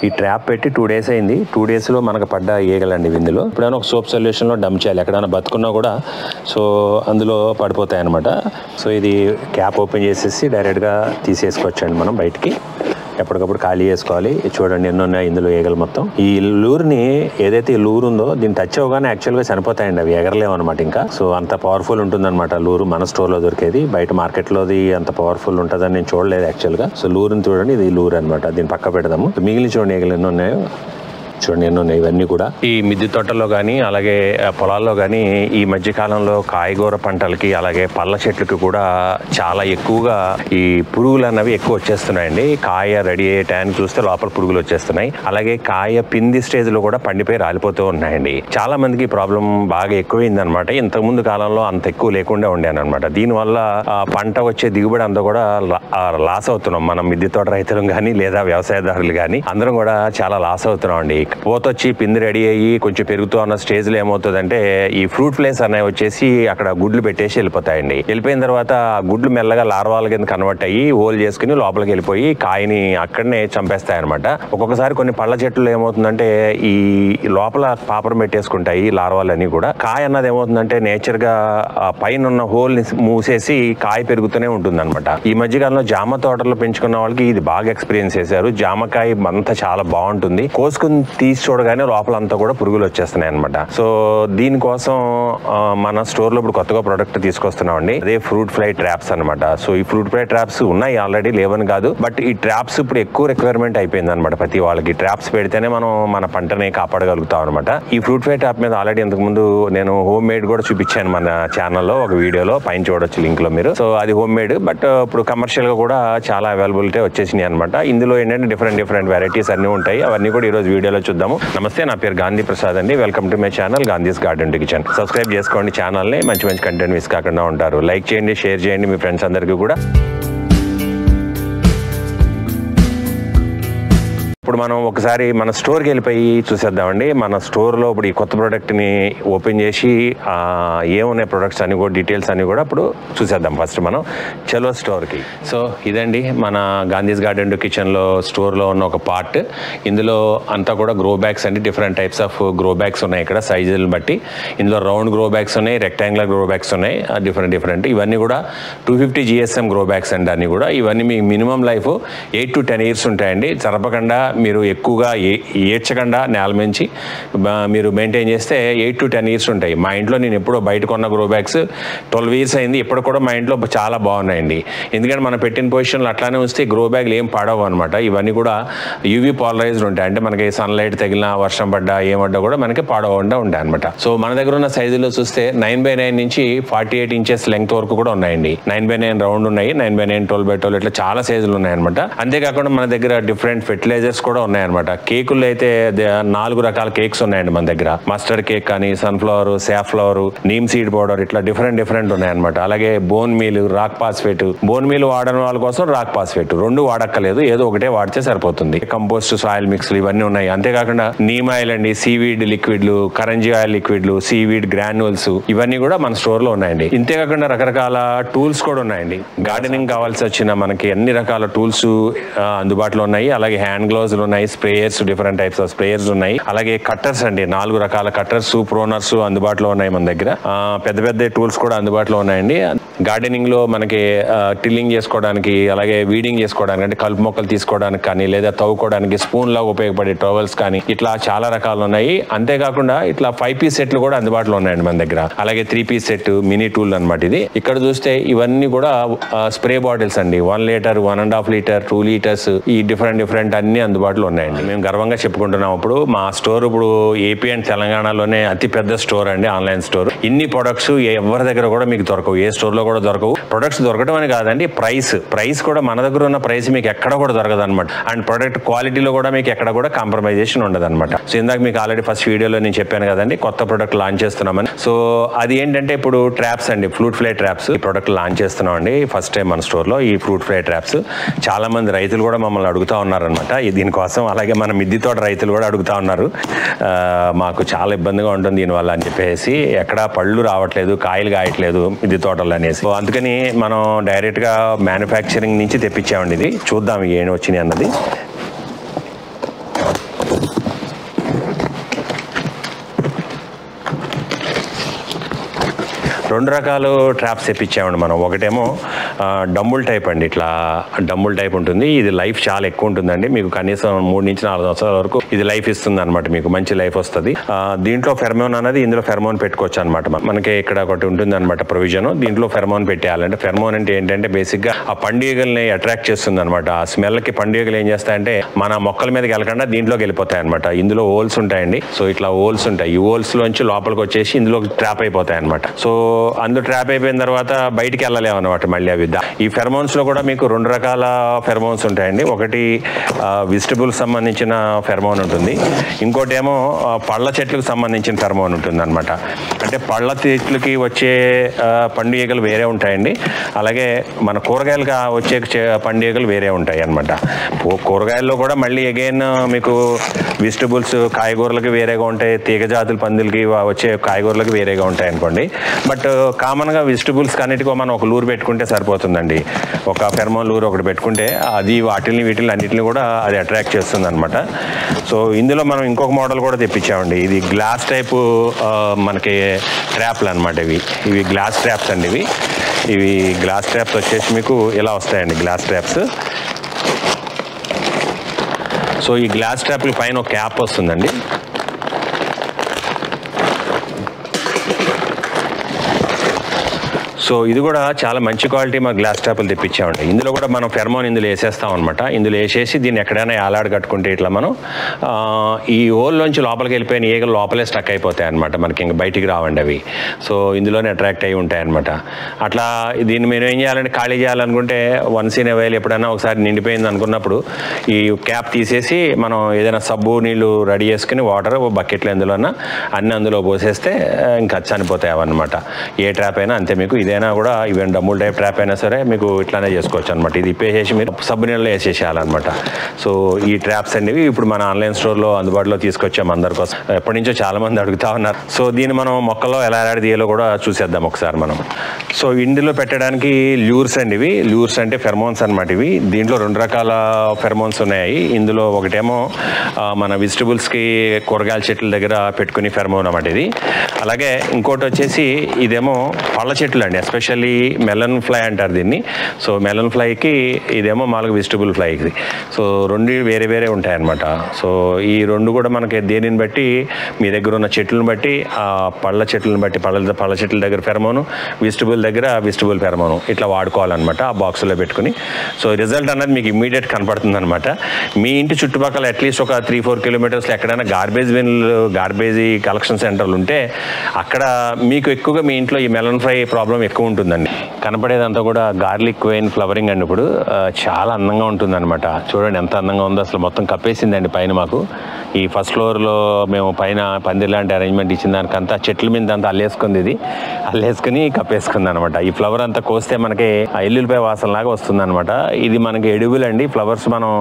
ఈ ట్రాప్ పెట్టి 2 days అయింది. 2 daysలో మనకు పడ్డ ఈగలండి ఇందులో. ఇప్పుడైనా ఒక సోప్ సొల్యూషన్లో డంప్ చేయాలి, ఎక్కడైనా బతుకున్నా కూడా సో అందులో పడిపోతాయి అనమాట. సో ఇది క్యాప్ ఓపెన్ చేసేసి డైరెక్ట్గా తీసేసుకోవచ్చండి మనం బయటికి. ఎప్పటికప్పుడు ఖాళీ చేసుకోవాలి. చూడండి ఎన్ని ఉన్నాయి ఇందులో ఈగలు మొత్తం. ఈ లూర్ని ఏదైతే ఈ లూర్ ఉందో దీన్ని టచ్ అవ్వగానే యాక్చువల్గా చనిపోతాయండి, అవి ఎగరలేవు అనమాట ఇంకా. సో అంత పవర్ఫుల్ ఉంటుందన్నమాట లూరు. మన స్టోర్లో దొరికేది, బయట మార్కెట్లోది అంత పవర్ఫుల్ ఉంటుందని నేను చూడలేదు యాక్చువల్గా. సో లూర్ని చూడండి, ఇది లూర్ అనమాట. దీన్ని పక్క పెడదాము. మిగిలిన చూడండి ఈగలు ఎన్ని ఉన్నాయో చూడండి, ఎన్ని ఉన్నాయి ఇవన్నీ కూడా. ఈ మిద్దె తోటల్లో కానీ అలాగే పొలాల్లో కానీ ఈ మధ్యకాలంలో కాయగూర పంటలకి అలాగే పళ్ళ చెట్లకి కూడా చాలా ఎక్కువగా ఈ పురుగులు అన్నవి ఎక్కువ వచ్చేస్తున్నాయండి. కాయ రెడీ అయ్యే టైం చూస్తే లోపల పురుగులు వచ్చేస్తున్నాయి. అలాగే కాయ పిండి స్టేజ్ లో కూడా పండిపోయి రాలిపోతూ ఉన్నాయండి. చాలా మందికి ప్రాబ్లం బాగా ఎక్కువైంది అనమాట. ఇంతకుముందు కాలంలో అంత ఎక్కువ లేకుండా ఉండేనమాట. దీనివల్ల పంట వచ్చే దిగుబడి అంతా కూడా లాస్ అవుతున్నాం. మనం మిద్దె తోట రైతులు కానీ లేదా వ్యవసాయదారులు కానీ అందరం కూడా చాలా లాస్ అవుతున్నాం అండి. పోతొచ్చి పిండి రెడీ అయ్యి కొంచెం పెరుగుతూ ఉన్న స్టేజ్లో ఏమవుతుందంటే ఈ ఫ్రూట్ ఫ్లైస్ అనేవి వచ్చేసి అక్కడ గుడ్లు పెట్టేసి వెళ్ళిపోతాయండి. వెళ్ళిపోయిన తర్వాత ఆ గుడ్లు మెల్లగా లార్వాల కింద కన్వర్ట్ అయ్యి హోల్ చేసుకుని లోపలికి వెళ్ళిపోయి కాయని అక్కడనే చంపేస్తాయి అనమాట. ఒక్కొక్కసారి కొన్ని పళ్ళ చెట్లు ఏమవుతుందంటే ఈ లోపల పాపరం పెట్టేసుకుంటాయి లార్వాలన్నీ కూడా. కాయ అన్నది ఏమవుతుందంటే నేచర్ గా పైన ఉన్న హోల్ ని మూసేసి కాయ పెరుగుతూనే ఉంటుంది అనమాట. ఈ మధ్యకాలంలో జామ తోటలో పెంచుకున్న వాళ్ళకి ఇది బాగా ఎక్స్పీరియన్స్ చేశారు. జామకాయ అంతా చాలా బాగుంటుంది. కోసుకుని తీసి చూడగానే లోపలంతా కూడా పురుగులు వచ్చేస్తున్నాయి అనమాట. సో దీనికోసం మన స్టోర్ లో ఇప్పుడు కొత్తగా ప్రొడక్ట్ తీసుకొస్తున్నామండి. అదే ఫ్రూట్ ఫ్లై ట్రాప్స్ అనమాట. సో ఈ ఫ్రూట్ ఫ్లై ట్రాప్స్ ఉన్నాయి ఆల్రెడీ, లేవని కాదు. బట్ ఈ ట్రాప్స్ ఇప్పుడు ఎక్కువ రిక్వైర్మెంట్ అయిపోయింది అనమాట. ప్రతి వాళ్ళకి ట్రాప్స్ పెడితేనే మనం మన పంటని కాపాడగలుగుతాం అనమాట. ఈ ఫ్రూట్ ఫ్లై ట్రాప్ మీద ఆల్రెడీ ఇంతకు ముందు నేను హోమ్ మేడ్ కూడా చూపించాను మన ఛానల్లో ఒక వీడియోలో, పైన చూడొచ్చు లింక్ లో మీరు. సో అది హోమ్ మేడ్, బట్ ఇప్పుడు కమర్షియల్ గా కూడా చాలా అవైలబిలిటీ వచ్చేసినాయి అనమాట. ఇందులో ఏంటంటే డిఫరెంట్ వెరైటీస్ అన్ని ఉంటాయి. అవన్నీ కూడా ఈ రోజు వీడియోలో చూద్దాము. నమస్తే, నా పేరు గాంధీ ప్రసాద్ అండి. Welcome to my channel Gandhi's garden kitchen. Subscribe చేసుకోండి ఛానల్ ని, మంచి కంటెంట్ మిస్ కాకుండా ఉంటారు. లైక్ చేయండి, షేర్ చేయండి మీ ఫ్రెండ్స్ అందరికీ కూడా. ఇప్పుడు మనం ఒకసారి మన స్టోర్కి వెళ్ళిపోయి చూసేద్దామండి. మన స్టోర్లో ఇప్పుడు ఈ కొత్త ప్రోడక్ట్ని ఓపెన్ చేసి ఏమున్నాయి ప్రొడక్ట్స్ అన్ని కూడా డీటెయిల్స్ అన్ని కూడా ఇప్పుడు చూసేద్దాం. ఫస్ట్ మనం చలో స్టోర్కి. సో ఇదండి మన గాంధీస్ గార్డెన్ కిచెన్లో స్టోర్లో ఉన్న ఒక పార్ట్. ఇందులో అంతా కూడా గ్రో బ్యాగ్స్ అండి. Different types of grow bags ఉన్నాయి ఇక్కడ సైజులను బట్టి. ఇందులో రౌండ్ గ్రో బ్యాగ్స్ ఉన్నాయి, రెక్టాంగులర్ గ్రో బ్యాగ్స్ ఉన్నాయి, డిఫరెంట్. ఇవన్నీ కూడా 250 GSM గ్రో బ్యాగ్స్ అండి అన్ని కూడా. ఇవన్నీ మీ మినిమం లైఫ్ 8 to 10 years ఉంటాయండి. జరపకుండా మీరు ఎక్కువగా ఏడ్చకుండా నేల మించి మీరు మెయింటైన్ చేస్తే 8 to 10 years ఉంటాయి. మా ఇంట్లో నేను ఎప్పుడో బయట కొన్న గ్రో బ్యాగ్స్ 12 years అయింది. ఇప్పుడు కూడా మా ఇంట్లో చాలా బాగున్నాయండి. ఎందుకంటే మనం పెట్టిన పొజిషన్లో అట్లానే వస్తే గ్రో బ్యాగ్లు ఏం పడవు అనమాట. ఇవన్నీ కూడా UV పాలరైజ్డ్ ఉంటాయి. అంటే మనకి సన్లైట్ తగిలినా వర్షం పడ్డా ఏమడ్డా కూడా మనకి పాడవకుండా ఉంటాయి అనమాట. సో మన దగ్గర ఉన్న సైజులో చూస్తే 9x9 నుంచి 48 inches లెంగ్త్ వరకు కూడా ఉన్నాయండి. 9x9 రౌండ్ ఉన్నాయి, 9x9, 12x12 ఇట్లా చాలా సైజులు ఉన్నాయన్నమాట. అంతేకాకుండా మన దగ్గర డిఫరెంట్ ఫెర్టిలైజర్స్ కూడా ఉన్నాయన్నమాట. కేకుల్లో అయితే 4 రకాల కేక్స్ ఉన్నాయండి మన దగ్గర. మస్టర్డ్ కేక్ కానీ, sunflower, safflower, neem seed powder, ఇట్లా డిఫరెంట్ ఉన్నాయన్నమాట. అలాగే bone meal, rock phosphate. Bone meal వాడని వాళ్ళ కోసం రాక్ పాస్ఫేట్, 2 వాడక్కలేదు, ఏదో ఒకటే వాడితే సరిపోతుంది. కంపోస్ట్, సాయిల్ మిక్స్లు ఇవన్నీ ఉన్నాయి. అంతేకాకుండా నీమ్ ఆయిల్ అండి, సీవీడ్ లిక్విడ్లు, కరంజీ ఆయిల్ లిక్విడ్లు, సీవీడ్ గ్రాన్యూల్స్ ఇవన్నీ కూడా మన స్టోర్ లో ఉన్నాయండి. ఇంతేకాకుండా రకరకాల టూల్స్ కూడా ఉన్నాయండి. గార్డెనింగ్ కావాల్సి వచ్చిన మనకి అన్ని రకాల టూల్స్ అందుబాటులో ఉన్నాయి. అలాగే హ్యాండ్ గ్లౌజ్ ఉన్నాయి, sprayers, different types of sprayers ఉన్నాయి. అలాగే కట్టర్స్ అండి, 4 రకాల కట్టర్స్, ప్రోనర్స్ అందుబాటులో ఉన్నాయి మన దగ్గర. పెద్ద టూల్స్ కూడా అందుబాటులో ఉన్నాయండి. గార్డెనింగ్ లో మనకి టిల్లింగ్ చేసుకోవడానికి, అలాగే వీడింగ్ చేసుకోవడానికి, అంటే కలుపు మొక్కలు తీసుకోవడానికి కానీ, లేదా తవ్వుకోవడానికి స్పూన్ లాగా ఉపయోగపడే టవల్స్ కానీ, ఇట్లా చాలా రకాలు ఉన్నాయి. అంతేకాకుండా ఇట్లా 5 piece సెట్లు కూడా అందుబాటులో ఉన్నాయండి మన దగ్గర. అలాగే 3 piece సెట్, మినీ టూల్ అనమాట ఇది. ఇక్కడ చూస్తే ఇవన్నీ కూడా స్ప్రే బాటిల్స్ అండి. 1 liter, 1.5 liter, 2 liters ఈ డిఫరెంట్ అన్ని అందుబాటులో ఉన్నాయండి. మేము గర్వంగా చెప్పుకుంటున్నాం. ఇప్పుడు మా స్టోర్ ఇప్పుడు ఏపీ అండ్ తెలంగాణలోనే అతి పెద్ద స్టోర్ అండి, ఆన్లైన్ స్టోర్. ఇన్ని ప్రొడక్ట్స్ ఎవరి దగ్గర కూడా మీకు దొరకవు, ఏ స్టోర్ లో కూడా దొరకవు. ప్రొడక్ట్స్ దొరకడం అని కాదండి, ప్రైస్ కూడా మన దగ్గర ఉన్న ప్రైస్ మీకు ఎక్కడ కూడా దొరకదు అనమాట. అండ్ ప్రొడక్ట్ క్వాలిటీలో కూడా మీకు ఎక్కడ కూడా కాంప్రమైజేషన్ ఉండదు అనమాట. సో ఇందాక మీకు ఆల్రెడీ ఫస్ట్ వీడియోలో నేను చెప్పాను కదండి, కొత్త ప్రొడక్ట్ లాంచ్ చేస్తున్నామని. సో అది ఏంటంటే ఇప్పుడు ట్రాప్స్ అండి, ఫ్రూట్ ఫ్లై ట్రాప్స్. ఈ ప్రొడక్ట్ లాంచ్ చేస్తున్నాం అండి ఫస్ట్ టైం మన స్టోర్ లో, ఈ ఫ్రూట్ ఫ్లై ట్రాప్స్. చాలా మంది రైతులు కూడా మమ్మల్ని అడుగుతా ఉన్నారనమాట దీనికోసం. అలాగే మన మిద్దె తోట రైతులు కూడా అడుగుతా ఉన్నారు, మాకు చాలా ఇబ్బందిగా ఉంటుంది దీనివల్ల అని చెప్పేసి. ఎక్కడ పళ్ళు రావట్లేదు, కాయలు కాయట్లేదు మిద్దె తోటలు అనేసి. సో అందుకని మనం డైరెక్ట్ గా మ్యానుఫ్యాక్చరింగ్ నుంచి తెప్పించామండి. ఇది చూద్దాం ఏం వచ్చినాయి అన్నది. 2 రకాలు ట్రాప్స్ తెప్పించామండి మనం. ఒకటేమో డంబుల్ టైప్ అండి, ఇట్లా డంబుల్ టైప్ ఉంటుంది. ఇది లైఫ్ చాలా ఎక్కువ ఉంటుందండి, మీకు కనీసం 3 నుంచి 4 సంవత్సరాల వరకు ఇది లైఫ్ ఇస్తుంది అనమాట, మీకు మంచి లైఫ్ వస్తుంది. దీంట్లో ఫెర్మోన్ అనేది ఇందులో ఫెర్మోన్ పెట్టుకోవచ్చు అనమాట. మనకి ఇక్కడ ఒకటి ఉంటుంది అనమాట ప్రొవిజన్, దీంట్లో ఫెర్మోన్ పెట్టేయాలంటే. ఫెర్మోన్ అంటే ఏంటంటే బేసిక్గా ఆ పండుగల్ని అట్రాక్ట్ చేస్తుంది అనమాట. ఆ స్మెల్కి పండుగలు ఏం చేస్తాయంటే మన మొక్కల మీదకి వెళ్ళకుండా దీంట్లోకి వెళ్ళిపోతాయి అనమాట. ఇందులో హోల్స్ ఉంటాయండి, సో ఇట్లా హోల్స్ ఉంటాయి. ఈ హోల్స్ లోంచి లోపలికి వచ్చేసి ఇందులో ట్రాప్ అయిపోతాయి అనమాట. సో అందులో ట్రాప్ అయిపోయిన తర్వాత బయటికి వెళ్ళలేము అనమాట మళ్ళీ అవి. ఈ ఫెర్మోన్స్ లో కూడా మీకు 2 రకాల ఫెర్మోన్స్ ఉంటాయండి. ఒకటి వెజిటబుల్స్ సంబంధించిన ఫెర్మోన్ ఉంటుంది, ఇంకోటి ఏమో పళ్ళ చెట్లకు సంబంధించిన ఫెర్మోన్ ఉంటుంది అనమాట. అంటే పళ్ళ చెట్లకి వచ్చే పండుగలు వేరే ఉంటాయండి, అలాగే మన కూరగాయలుగా వచ్చే పండుగలు వేరే ఉంటాయి అనమాట. కూరగాయల్లో కూడా మళ్ళీ అగైన్ మీకు వెజిటబుల్స్ కాయగూరలకి వేరేగా ఉంటాయి, తీగ జాతుల పందులకి వచ్చే కాయగూరలకి వేరేగా ఉంటాయి అనుకోండి. బట్ కామన్గా వెజిటబుల్స్ అన్నిటికో మనం ఒక లూరు పెట్టుకుంటే సరిపోతుందండి. ఒక ఫెర్మోన్ లూరు ఒకటి పెట్టుకుంటే అది వీటిని అన్నిటిని కూడా అది అట్రాక్ట్ చేస్తుంది అనమాట. సో ఇందులో మనం ఇంకొక మోడల్ కూడా తెప్పించామండి. ఇది గ్లాస్ టైపు మనకి ట్రాప్లు అనమాట. ఇవి గ్లాస్ ట్రాప్స్ అండి. ఇవి గ్లాస్ ట్రాప్స్ వచ్చేసి మీకు ఇలా వస్తాయండి, గ్లాస్ ట్రాప్స్. సో ఈ గ్లాస్ ట్రాప్ల పైన ఒక క్యాప్ వస్తుందండి. సో ఇది కూడా చాలా మంచి క్వాలిటీ మా గ్లాస్ ట్రాప్లు తెప్పించామండి. ఇందులో కూడా మనం ఫెర్మోన్ ఇందులో వేసేస్తాం అనమాట. ఇందులో వేసేసి దీన్ని ఎక్కడైనా ఏలాడు కట్టుకుంటే ఇట్లా మనం ఈ హోల్లోంచి లోపలికి వెళ్ళిపోయిన ఈగలు లోపలే స్టక్ అయిపోతాయి అనమాట, మనకి ఇంక బయటికి రావండి అవి. సో ఇందులోనే అట్రాక్ట్ అయ్యి ఉంటాయి అనమాట. అట్లా దీన్ని మీరు ఏం చేయాలంటే ఖాళీ చేయాలనుకుంటే వన్స్ ఇన్ ఎ వైల్ ఎప్పుడైనా ఒకసారి నిండిపోయింది అనుకున్నప్పుడు ఈ క్యాప్ తీసేసి మనం ఏదైనా సబ్బు నీళ్ళు రెడీ చేసుకుని వాటర్ బకెట్లు ఎందులోనా అన్నీ అందులో పోసేస్తే ఇంకా చనిపోతాయి అవన్నమాట. ఏ ట్రాప్ అయినా అంతే. మీకు ఇదేనా కూడా ఈవెన్ డబుల్ టైప్ ట్రాప్ అయినా సరే మీకు ఇట్లానే చేసుకోవచ్చు అనమాట. ఇది ఇప్పేసేసి మీరు సబ్బు నీళ్ళలో వేసేసేయాలన్నమాట. సో ఈ ట్రాప్స్ అనేవి ఇప్పుడు మన ఆన్లైన్ స్టోర్లో అందుబాటులో తీసుకొచ్చాము అందరి కోసం. ఎప్పటి నుంచో చాలా మంది అడుగుతా ఉన్నారు. సో దీన్ని మనం మొక్కల్లో ఎలా తీయాలో కూడా చూసేద్దాం ఒకసారి మనం. సో ఇందులో పెట్టడానికి ల్యూర్స్ అండి. ఇవి ల్యూర్స్ అంటే ఫెర్మోన్స్ అనమాట. దీంట్లో 2 రకాల ఫెర్మోన్స్ ఉన్నాయి. ఇందులో ఒకటేమో మన వెజిటబుల్స్కి కూరగాయల చెట్ల దగ్గర పెట్టుకుని ఫెర్మోన్ అన్నమాట ఇది. అలాగే ఇంకోటి వచ్చేసి ఇదేమో పళ్ళ చెట్లు అండి, ఎస్పెషల్లీ మెలన్ ఫ్లై అంటారు దీన్ని. సో మెలన్ ఫ్లైకి ఇదేమో మామూలుగా వెజిటబుల్ ఫ్లైకి. సో 2 వేరే వేరే ఉంటాయి అన్నమాట. సో ఈ 2 కూడా మనకి దేనిని బట్టి మీ దగ్గర ఉన్న చెట్లను బట్టి పళ్ళ చెట్లను బట్టి పళ్ళ చెట్ల దగ్గర ఫెర్మోను, వెజిటబుల్ దగ్గర వెజిటబుల్ ఫెర్మోను ఇట్లా వాడుకోవాలన్నమాట ఆ బాక్సులో పెట్టుకుని. సో రిజల్ట్ అన్నది మీకు ఇమ్మీడియట్ కనపడుతుంది అనమాట. మీ ఇంటి చుట్టుపక్కల అట్లీస్ట్ ఒక 3-4 కిలోమీటర్స్లో ఎక్కడైనా గార్బేజీ కలెక్షన్ సెంటర్లు ఉంటే అక్కడ మీకు ఎక్కువగా మీ ఇంట్లో ఈ మెలన్ ఫ్రై ప్రాబ్లం ఎక్కువ ఉంటుందండి. కనపడేదంతా కూడా గార్లిక్ వైన్ ఫ్లవరింగ్ అండి. ఇప్పుడు చాలా అందంగా ఉంటుంది అనమాట. చూడండి ఎంత అందంగా ఉందో, అసలు మొత్తం కప్పేసిందండి పైన. మాకు ఈ ఫస్ట్ ఫ్లోర్లో మేము పైన పందిరి లాంటి అరేంజ్మెంట్ ఇచ్చిన దానికంతా చెట్ల మీద అంతా అల్లేసుకుని కప్పేసుకుంది అనమాట. ఈ ఫ్లవర్ అంతా కోస్తే మనకి ఎల్లుల్లిపాయ వాసనలాగా వస్తుంది అనమాట. ఇది మనకి ఎడిబుల్ అండి. ఫ్లవర్స్ మనం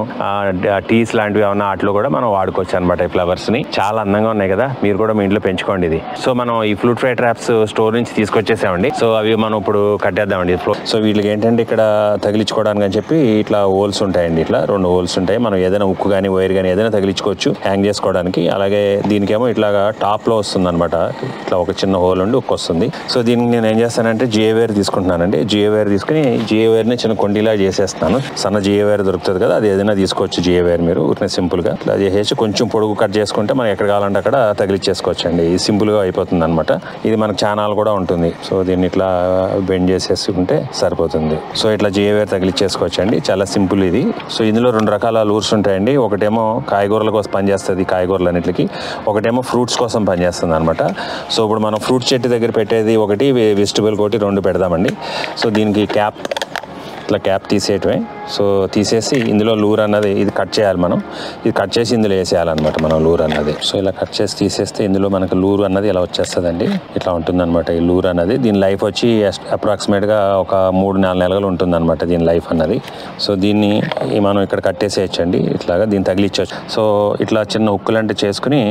టీస్ లాంటివి ఏమన్నా వాటిలో కూడా మనం వాడుకోవచ్చు అనమాట. ఈ ఫ్లవర్స్ ని చాలా అందంగా ఉన్నాయి కదా, మీరు కూడా మీ ఇంట్లో పెంచుకోండి ఇది. సో మనం ఈ ఫ్లూట్ ఫ్రై ట్రాప్స్ స్టోర్ నుంచి తీసుకొచ్చేసామండి. సో అవి మనం ఇప్పుడు కట్టేద్దామండి. సో వీటికి ఏంటంటే ఇక్కడ తగిలించుకోవడానికి అని చెప్పి ఇట్లా హోల్స్ ఉంటాయండి. ఇట్లా 2 హోల్స్ ఉంటాయి. మనం ఏదైనా ఉక్కు కానీ వైర్ కానీ ఏదైనా తగిలించుకోవచ్చు హ్యాంగ్ చేసుకోవడానికి. అలాగే దీనికేమో ఇట్లాగా టాప్ లో వస్తుంది అనమాట. ఇట్లా ఒక చిన్న హోల్ ఉండి ఉక్కు వస్తుంది. సో దీనికి నేను ఏం చేస్తానంటే జిఏ వైర్ తీసుకుంటున్నానండి. జిఏ వైర్ తీసుకుని జిఏ వైర్ ని చిన్న కొండిలా చేసేస్తున్నాను. సన్న జిఏ వైర్ దొరుకుతుంది కదా, అది ఏదైనా తీసుకోవచ్చు. జిఏ వైర్ మీరు సింపుల్ గా ఇట్లా చేసేసి కొంచెం పొడుగు కట్ చేసుకుంటే మనం ఎక్కడ కావాలంటే అక్కడ తగిలిచ్చేసుకోవచ్చు అండి. ఇది సింపుల్ గా అయిపోతుంది అనమాట. ఇది మనకు ఛానల్ కూడా ఉంటుంది. సో దీన్ని ఇట్లా బెండ్ చేసేసుకుంటే సరిపోతుంది. సో ఇట్లా జిఏ వైర్ తగిలిచ్చేసుకోవచ్చు అండి. చాలా సింపుల్ ఇది. సో ఇందులో 2 రకాల లూర్స్ ఉంటాయండి. ఒకటేమో కాయగూరల కోసం పనిచేస్తుంది, కాయగూరలన్నిటికి. ఒకటేమో ఫ్రూట్స్ కోసం పనిచేస్తుంది అనమాట. సో ఇప్పుడు మనం ఫ్రూట్ చెట్టు దగ్గర పెట్టేది ఒకటి, వెజిటబుల్ ఒకటి 2 పెడదామండి. సో దీనికి ఇట్లా క్యాప్ తీసేయటమే. సో తీసేసి ఇందులో లూర్ అన్నది ఇది కట్ చేయాలి. మనం ఇది కట్ చేసి ఇందులో వేసేయాలన్నమాట మనం లూర్ అన్నది. సో ఇలా కట్ చేసి తీసేస్తే ఇందులో మనకు లూర్ అన్నది ఇలా వచ్చేస్తుందండి. ఇట్లా ఉంటుందన్నమాట ఈ లూర్ అన్నది. దీని లైఫ్ వచ్చి అప్రాక్సిమేట్గా ఒక 3-4 నెలలు ఉంటుందన్నమాట దీని లైఫ్ అన్నది. సో దీన్ని మనం ఇక్కడ కట్టేసేయచ్చండి. ఇట్లాగా దీన్ని తగిలించవచ్చు. సో ఇట్లా చిన్న హుక్కులు అంటే చేసుకుని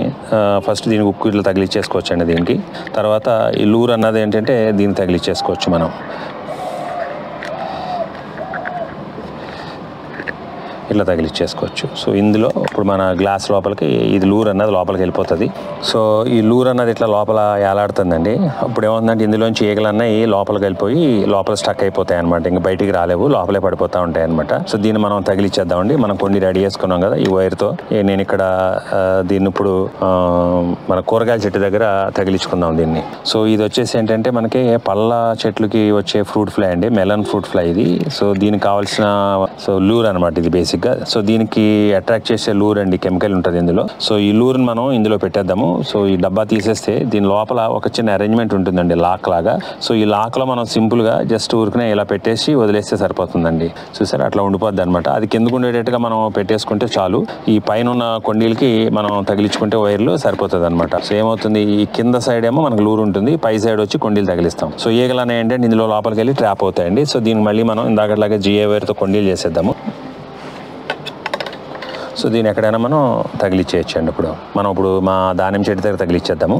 ఫస్ట్ దీనికి హుక్కు ఇట్లా తగిలిచ్చేసుకోవచ్చు అండి దీనికి. తర్వాత ఈ లూర్ అన్నది ఏంటంటే దీన్ని తగిలిచ్చేసుకోవచ్చు మనం. ఇట్లా తగిలిచ్చేసుకోవచ్చు. సో ఇందులో ఇప్పుడు మన గ్లాస్ లోపలికి ఇది లూర్ అన్నది లోపలికి వెళ్ళిపోతుంది. సో ఈ లూర్ అన్నది ఇట్లా లోపల ఏలాడుతుందండి. ఇప్పుడు ఏమవుతుందంటే ఇందులోంచి ఈగలు అన్నవి లోపలికి వెళ్ళిపోయి లోపల స్టక్ అయిపోతాయి అనమాట. ఇంకా బయటికి రాలేవు, లోపలే పడిపోతూ ఉంటాయి అనమాట. సో దీన్ని మనం తగిలిచ్చేద్దామండి. మనం కొన్ని రెడీ చేసుకున్నాం కదా ఈ వైర్తో. నేను ఇక్కడ దీన్ని ఇప్పుడు మన కూరగాయల చెట్టు దగ్గర తగిలించుకుందాం దీన్ని. సో ఇది వచ్చేసి ఏంటంటే మనకి పళ్ళ చెట్లకి వచ్చే ఫ్రూట్ ఫ్లై అండి, మెలన్ ఫ్రూట్ ఫ్లై ఇది. సో దీనికి కావాల్సిన లూర్ అనమాట ఇది బేసిక్ గా. సో దీనికి అట్రాక్ట్ చేసే లూర్ అండి, కెమికల్ ఉంటుంది ఇందులో. సో ఈ లూర్ మనం ఇందులో పెట్టేద్దాము. సో ఈ డబ్బా తీసేస్తే దీని లోపల ఒక చిన్న అరేంజ్మెంట్ ఉంటుందండి, లాక్ లాగా. సో ఈ లాక్ లో మనం సింపుల్ గా జస్ట్ ఊరికనే ఇలా పెట్టేసి వదిలేస్తే సరిపోతుందండి. చూసారా, అట్లా ఉండిపోద్ది అనమాట. అది కిందకు ఉండేటట్టుగా మనం పెట్టేసుకుంటే చాలు. ఈ పైన ఉన్న కొండీలకి మనం తగిలించుకుంటే వైర్లు సరిపోతుంది అనమాట. సో ఏమవుతుంది, ఈ కింద సైడ్ ఏమో మనకు లూర్ ఉంటుంది, పై సైడ్ వచ్చి కొండీలు తగిలిస్తాం. సో ఈగలు అనేవి ఏంటంటే ఇందులో లోపలికి వెళ్ళి ట్రాప్ అవుతాయండి. సో దీనికి మళ్ళీ మనం ఇందాకట్లాగా జిఏ వైర్తో కొండీలు చేసేద్దాము. సో దీన్ని ఎక్కడైనా మనం తగిలిచ్చేయచ్చండి. ఇప్పుడు మా దానిమ్మ చెట్టు దగ్గర తగిలిచ్చేద్దాము.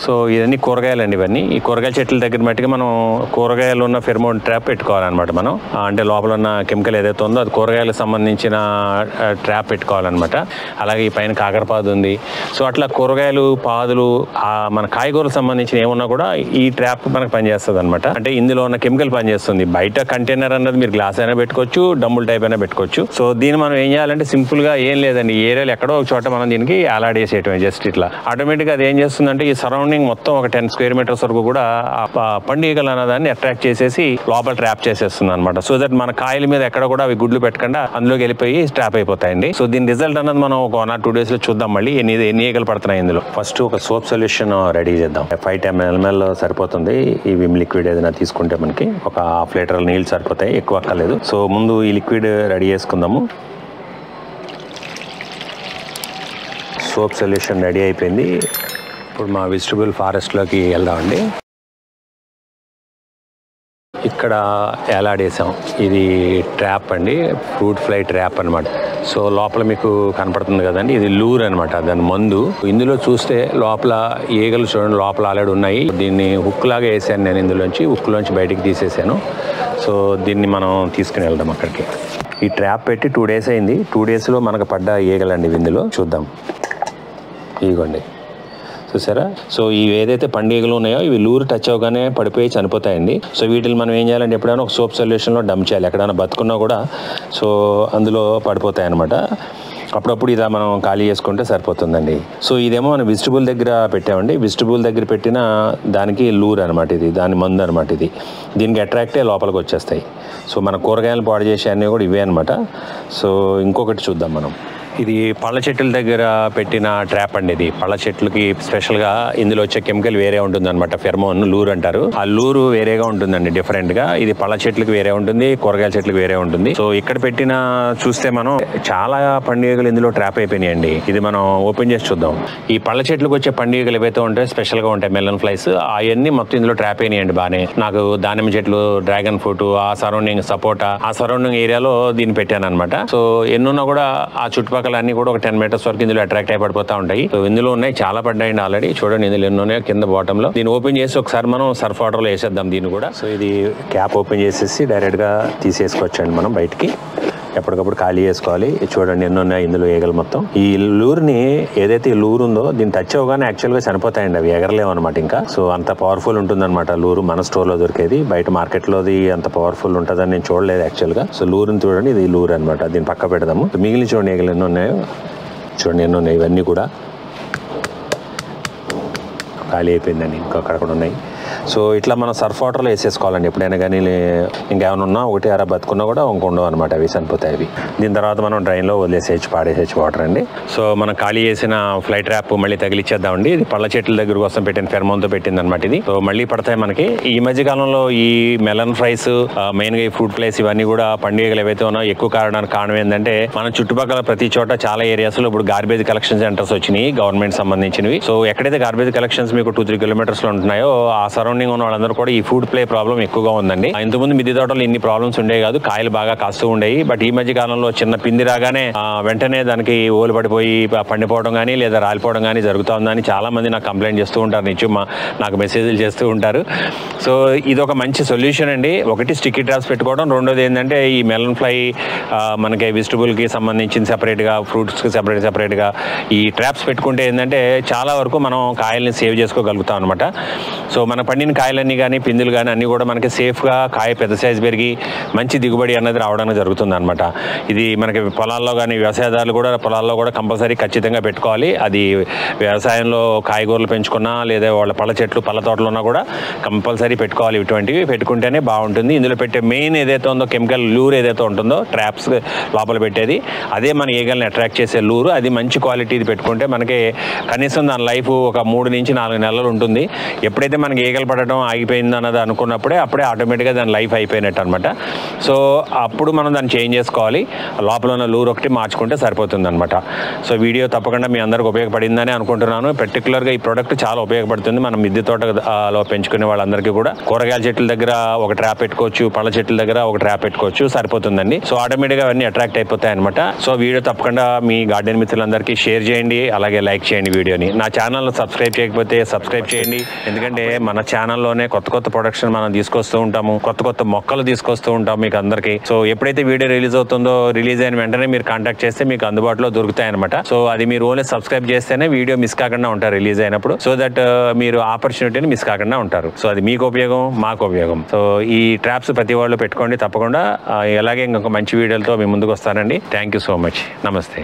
సో ఇవన్నీ కూరగాయలు అండి. ఇవన్నీ ఈ కూరగాయల చెట్ల దగ్గర మట్టిగా మనం కూరగాయలు ఉన్న ఫెర్మోన్ ట్రాప్ పెట్టుకోవాలన్నమాట. మనం అంటే లోపల ఉన్న కెమికల్ ఏదైతే ఉందో అది కూరగాయలకు సంబంధించిన ట్రాప్ పెట్టుకోవాలన్నమాట. అలాగే ఈ పైన కాకరపాదు ఉంది. సో అట్లా కూరగాయలు, పాదులు, మన కాయగూరలకు సంబంధించిన ఏమున్నా కూడా ఈ ట్రాప్ మనకు పనిచేస్తుంది అనమాట. అంటే ఇందులో ఉన్న కెమికల్ పనిచేస్తుంది. బయట కంటైనర్ అన్నది మీరు గ్లాస్ అయినా పెట్టుకోవచ్చు, డమ్ముల్ టైప్ అయినా పెట్టుకోవచ్చు. సో దీన్ని మనం ఏం చేయాలంటే సింపుల్ గా ఏం లేదండి, ఏరియాలో ఎక్కడో ఒక చోట మనం దీనికి అలాడేసేయటమే. జస్ట్ ఇట్లా ఆటోమేటిక్గా అది ఏం చేస్తుందంటే ఈ సరౌండింగ్ మొత్తం ఒక 10 స్క్వేర్ మీటర్స్ వరకు కూడా పండుగలు అన్నదాన్ని అట్రాక్ట్ చేసేసి లోపల ట్రాప్ చేసేస్తుంది అనమాట. సో దట్ మన కాయల మీద ఎక్కడ కూడా అవి గుడ్లు పెట్టకుండా అందులోకి వెళ్ళిపోయి ట్రాప్ అయిపోతాయండి. సో దీని రిజల్ట్ అన్నది మనం ఒక 1 or 2 days లో చూద్దాం మళ్ళీ ఎన్ని ఈగలు పడుతున్నాయి ఇందులో. ఫస్ట్ ఒక సోప్ సొల్యూషన్ రెడీ చేద్దాం. 5 ml సరిపోతుంది. ఈ విమ్ లిక్విడ్ ఏదైనా తీసుకుంటే మనకి ఒక 1/2 లీటర్ నీళ్ళు సరిపోతాయి, ఎక్కువ అక్కర్లేదు. సో ముందు ఈ లిక్విడ్ రెడీ చేసుకుందాము. సోప్ సొల్యూషన్ రెడీ అయిపోయింది. ఇప్పుడు మా వెజిటబుల్ ఫారెస్ట్లోకి వెళ్దామండి. ఇక్కడ ఎలాడేసాం, ఇది ట్రాప్ అండి, ఫ్రూట్ ఫ్లై ట్రాప్ అనమాట. సో లోపల మీకు కనపడుతుంది కదండి, ఇది లూర్ అనమాట, దాని మందు. ఇందులో చూస్తే లోపల ఈగలు చూడండి లోపల ఆల్రెడీ ఉన్నాయి. దీన్ని హుక్ లాగా వేసాను నేను, ఇందులోంచి హుక్లోంచి బయటికి తీసేసాను. సో దీన్ని మనం తీసుకుని వెళ్దాం అక్కడికి. ఈ ట్రాప్ పెట్టి 2 days అయింది. 2 daysలో మనకు పడ్డ ఈగలండి ఇందులో. చూద్దాం, ఇదిగోండి చూసారా. సో ఇవి ఏదైతే పండుగలు ఉన్నాయో ఇవి లూరు టచ్ అవగానే పడిపోయి చనిపోతాయండి. సో వీటిని మనం ఏం చేయాలంటే ఎప్పుడైనా ఒక సోప్ సొల్యూషన్లో డంప్ చేయాలి. ఎక్కడైనా బతుకున్నా కూడా సో అందులో పడిపోతాయి అనమాట. అప్పుడప్పుడు ఇలా మనం ఖాళీ చేసుకుంటే సరిపోతుందండి. సో ఇదేమో మనం వెజిటబుల్ దగ్గర పెట్టామండి. వెజిటబుల్ దగ్గర పెట్టిన దానికి లూర్ అనమాట, ఇది దాని మందు అనమాట. ఇది దీనికి అట్రాక్టే లోపలికి వచ్చేస్తాయి. సో మన కూరగాయలు పాడు చేసే అన్నీ కూడా ఇవే అనమాట. సో ఇంకొకటి చూద్దాం మనం. ఇది పళ్ళ చెట్ల దగ్గర పెట్టిన ట్రాప్ అండి. ఇది పళ్ళ చెట్లకి స్పెషల్గా ఇందులో వచ్చే కెమికల్ వేరే ఉంటుంది అనమాట, ఫెర్మోన్ లూర్ అంటారు. ఆ లూరు వేరేగా ఉంటుందండి, డిఫరెంట్ గా. ఇది పళ్ళ చెట్లకు వేరే ఉంటుంది, కూరగాయల చెట్లకు వేరే ఉంటుంది. సో ఇక్కడ పెట్టిన చూస్తే మనం చాలా పండుగలు ఇందులో ట్రాప్ అయిపోయినాయండి. ఇది మనం ఓపెన్ చేసి చూద్దాం. ఈ పళ్ళ చెట్లకు వచ్చే పండుగలు ఏవైతే ఉంటాయో స్పెషల్ గా ఉంటాయి, మెలన్ ఫ్లైస్, అవన్నీ మొత్తం ఇందులో ట్రాప్ అయినాయండి బానే. నాకు దానిమ్మ చెట్లు, డ్రాగన్ ఫ్రూట్, ఆ సరౌండింగ్ సపోటా, ఆ సరౌండింగ్ ఏరియాలో దీన్ని పెట్టాను అనమాట. సో ఎన్నున్నా కూడా ఆ చుట్టుపక్కల అన్ని కూడా ఒక 10 meters వరకు ఇందులో అట్రాక్ట్ అయి పడిపోతా ఉంటాయి. సో ఇందులో ఉన్నాయి, చాలా పడ్డాయండి ఆల్రెడీ. చూడండి ఇందులో ఎన్ని ఉన్నాయో కింద బాటమ్ లో. దీన్ని ఓపెన్ చేసి ఒకసారి మనం సర్ఫ్ వాటర్ లో వేసేద్దాం దీన్ని కూడా. సో ఇది క్యాప్ ఓపెన్ చేసేసి డైరెక్ట్ గా తీసేసుకోవచ్చండి మనం బయటికి. ఎప్పటికప్పుడు ఖాళీ చేసుకోవాలి. చూడండి ఎన్ని ఉన్నాయి ఇందులో ఈగలు మొత్తం. ఈ లూర్ని ఏదైతే ఈ లూర్ ఉందో దీన్ని టచ్ అవగానే యాక్చువల్గా చనిపోతాయండి, అవి ఎగరలేవు అనమాట ఇంకా. సో అంత పవర్ఫుల్ ఉంటుందన్నమాట లూరు. మన స్టోర్లో దొరికేది, బయట మార్కెట్లోది అంత పవర్ఫుల్ ఉంటుందని నేను చూడలేదు యాక్చువల్గా. సో లూర్ని చూడండి, ఇది లూర్ అనమాట. దీన్ని పక్క పెడదాము. మిగిలిన చూడండి ఈగలు ఎన్ని ఉన్నాయో, చూడండి ఎన్ని ఉన్నాయి. ఇవన్నీ కూడా ఖాళీ అయిపోయిందండి, ఇంకా అక్కడ ఉన్నాయి. సో ఇట్లా మనం సర్ఫ్ వాటర్లో వేసేసుకోవాలండి ఎప్పుడైనా కానీ. ఇంకేమైనా ఉన్నా ఒకటి అర బతుకున్నా కూడా ఇంకొండవు అనమాట, అవి చనిపోతాయి అవి. దీని తర్వాత మనం డ్రైన్లో వదిలేసేయచ్చు, పాడేసేయచ్చు వాటర్ అండి. సో మనం ఖాళీ చేసిన ఫ్లై ట్రాప్ మళ్ళీ తగిలిచ్చేద్దామండి. ఇది పళ్ళ చెట్ల దగ్గర కోసం పెట్టిన ఫెర్మోన్తో పెట్టింది అనమాట ఇది. సో మళ్ళీ పడతాయి మనకి. ఈ మధ్య కాలంలో ఈ మెలన్ ఫ్రైస్, మెయిన్గా ఈ ఫ్రూట్ ఫ్లైస్ ఇవన్నీ కూడా పండుగలు ఏవైతే ఉన్నాయో ఎక్కువ కారణం ఏంటంటే మన చుట్టుపక్కల ప్రతి చోట చాలా ఏరియాస్లో ఇప్పుడు గార్బేజ్ కలెక్షన్ సెంటర్స్ వచ్చినాయి, గవర్నమెంట్ సంబంధించినవి. సో ఎక్కడైతే గార్బేజ్ కలెక్షన్స్ మీకు 2-3 kilometers లో ఉంటున్నాయో ఆ సరౌండింగ్ సరౌండింగ్ ఉన్న వాళ్ళందరూ కూడా ఈ ఫుడ్ ప్లే ప్రాబ్లం ఎక్కువగా ఉందండి. ఇంతకుముందు మిద్దె తోటలో ఇన్ని ప్రాబ్లమ్స్ ఉండేవి కాదు, కాయలు బాగా కాస్తూ ఉండేవి. బట్ ఈ మధ్య కాలంలో చిన్న పిండి రాగానే వెంటనే దానికి ఓలు పడిపోయి పండిపోవడం కానీ లేదా రాలిపోవడం కానీ జరుగుతుందని చాలా మంది నాకు కంప్లైంట్ చేస్తూ ఉంటారు, నిత్యం నాకు మెసేజ్లు చేస్తూ ఉంటారు. సో ఇది ఒక మంచి సొల్యూషన్ అండి. ఒకటి స్టిక్కీ ట్రాప్స్ పెట్టుకోవడం, రెండోది ఏంటంటే ఈ మెలన్ ఫ్లై మనకి వెజిటబుల్కి సంబంధించిన సెపరేట్గా, ఫ్రూట్స్కి సెపరేట్గా ఈ ట్రాప్స్ పెట్టుకుంటే ఏంటంటే చాలా వరకు మనం కాయల్ని సేవ్ చేసుకోగలుగుతాం అనమాట. సో మన పండిన కాయలన్నీ కానీ పిందులు కానీ అన్నీ కూడా మనకి సేఫ్గా కాయ పెద్ద సైజు పెరిగి మంచి దిగుబడి అన్నది రావడానికి జరుగుతుంది అనమాట. ఇది మనకి పొలాల్లో కానీ వ్యవసాయదారులు కూడా పొలాల్లో కూడా కంపల్సరీ ఖచ్చితంగా పెట్టుకోవాలి. అది వ్యవసాయంలో కాయగూరలు పెంచుకున్నా లేదా వాళ్ళ పళ్ళ చెట్లు పళ్ళ తోటలు ఉన్నా కూడా కంపల్సరీ పెట్టుకోవాలి. ఇటువంటివి పెట్టుకుంటేనే బాగుంటుంది. ఇందులో పెట్టే మెయిన్ ఏదైతే ఉందో కెమికల్ లూర్ ఏదైతే ఉంటుందో ట్రాప్స్ లోపల పెట్టేది, అదే మన ఈగల్ని అట్రాక్ట్ చేసే లూరు. అది మంచి క్వాలిటీది పెట్టుకుంటే మనకి కనీసం దాని లైఫ్ ఒక 3 నుంచి 4 నెలలు ఉంటుంది. ఎప్పుడైతే మనకి ఈగలు పడటం ఆగిపోయింది అన్నది అనుకున్నప్పుడే అప్పుడే ఆటోమేటిక్గా దాని లైఫ్ అయిపోయినట్టు అనమాట. సో అప్పుడు మనం దాన్ని చేంజ్ చేసుకోవాలి. లోపల ఉన్న లూర్ ఒకటి మార్చుకుంటే సరిపోతుంది అనమాట. సో వీడియో తప్పకుండా మీ అందరికి ఉపయోగపడిందని అనుకుంటున్నాను. పర్టికులర్గా ఈ ప్రోడక్ట్ చాలా ఉపయోగపడుతుంది మన మిద్దె తోటలో పెంచుకునే వాళ్ళందరికీ కూడా. కూరగాయల చెట్ల దగ్గర ఒక ట్రాప్ పెట్టుకోవచ్చు, పళ్ళ చెట్ల దగ్గర ఒక ట్రాప్ పెట్టుకోవచ్చు, సరిపోతుందండి. సో ఆటోమేటిక్గా అవన్నీ అట్రాక్ట్ అయిపోతాయి అనమాట. సో వీడియో తప్పకుండా మీ గార్డెన్ మిత్రులందరికీ షేర్ చేయండి, అలాగే లైక్ చేయండి వీడియోని. నా ఛానల్ సబ్స్క్రైబ్ చేయకపోతే సబ్స్క్రైబ్ చేయండి. ఎందుకంటే మన ఛానల్లోనే కొత్త ప్రొడక్షన్ మనం తీసుకొస్తూ ఉంటాము, కొత్త మొక్కలు తీసుకొస్తూ ఉంటాం మీకు అందరికీ. సో ఎప్పుడైతే వీడియో రిలీజ్ అవుతుందో, రిలీజ్ అయిన వెంటనే మీరు కాంటాక్ట్ చేస్తే మీకు అందుబాటులో దొరుకుతాయి అనమాట. సో అది మీరు ఓన్లీ సబ్స్క్రైబ్ చేస్తేనే వీడియో మిస్ కాకుండా ఉంటారు రిలీజ్ అయినప్పుడు. సో దట్ మీరు ఆపర్చునిటీని మిస్ కాకుండా ఉంటారు. సో అది మీకు ఉపయోగం, మాకు ఉపయోగం. సో ఈ ట్రాప్స్ ప్రతి వాళ్ళు పెట్టుకోండి తప్పకుండా. అలాగే ఇంకొక మంచి వీడియోలతో మీ ముందుకు వస్తానండి. Thank you so much. నమస్తే.